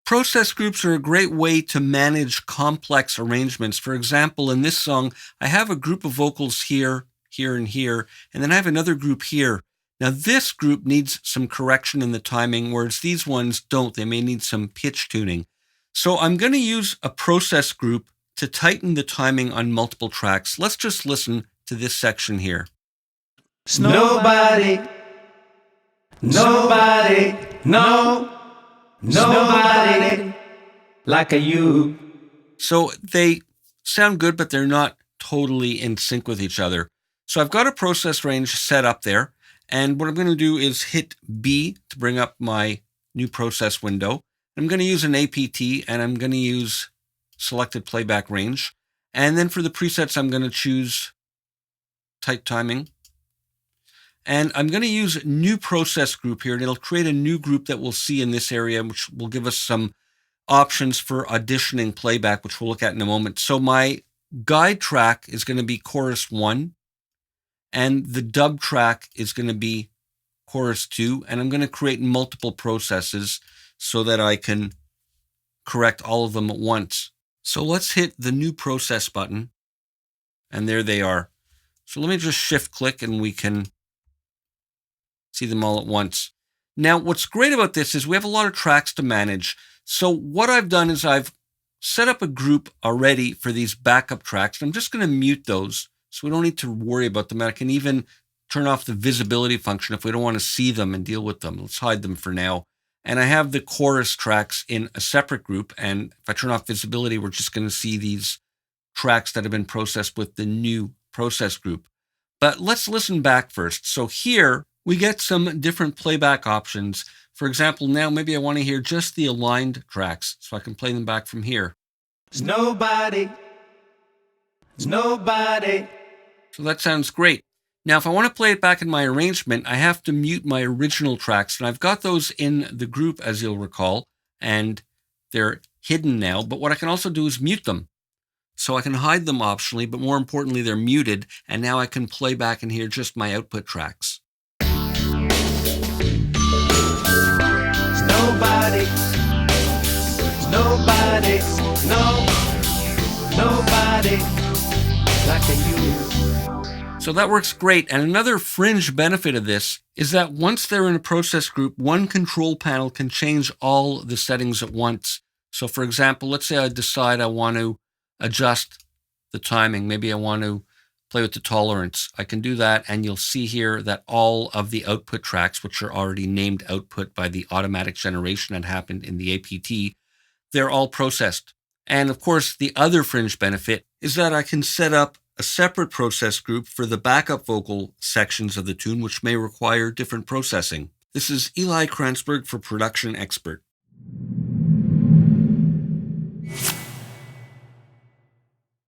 Process groups are a great way to manage complex arrangements. For example, in this song, I have a group of vocals here, here, and here, and then I have another group here. Now, this group needs some correction in the timing, whereas these ones don't. They may need some pitch tuning. So I'm going to use a process group to tighten the timing on multiple tracks. Let's just listen to this section here. Nobody, no. Nobody like a you. So they sound good, but they're not totally in sync with each other. So I've got a process range set up there. And what I'm going to do is hit B to bring up my new process window. I'm going to use an APT and I'm going to use selected playback range. And then for the presets, I'm going to choose tight timing. And I'm going to use new process group here, and it'll create a new group that we'll see in this area, which will give us some options for auditioning playback, which we'll look at in a moment. So my guide track is going to be chorus 1, and the dub track is going to be chorus 2, and I'm going to create multiple processes so that I can correct all of them at once. So let's hit the new process button, and there they are. So let me just shift click and we can see them all at once. Now, what's great about this is we have a lot of tracks to manage. So what I've done is I've set up a group already for these backup tracks. I'm just going to mute those so we don't need to worry about them. I can even turn off the visibility function if we don't want to see them and deal with them. Let's hide them for now. And I have the chorus tracks in a separate group. And if I turn off visibility, we're just going to see these tracks that have been processed with the new process group. But let's listen back first. So here, we get some different playback options. For example, now maybe I want to hear just the aligned tracks, so I can play them back from here. There's nobody. So that sounds great. Now, if I want to play it back in my arrangement, I have to mute my original tracks, and I've got those in the group, as you'll recall, and they're hidden now. But what I can also do is mute them. So I can hide them optionally, but more importantly, they're muted, and now I can play back and hear just my output tracks. Nobody, nobody like you. So that works great. And another fringe benefit of this is that once they're in a process group, one control panel can change all the settings at once. So for example, let's say I decide I want to adjust the timing. Maybe I want to play with the tolerance. I can do that, and you'll see here that all of the output tracks, which are already named output by the automatic generation that happened in the APT, they're all processed. And of course, the other fringe benefit is that I can set up a separate process group for the backup vocal sections of the tune, which may require different processing. This is Eli Kranzberg for Production Expert.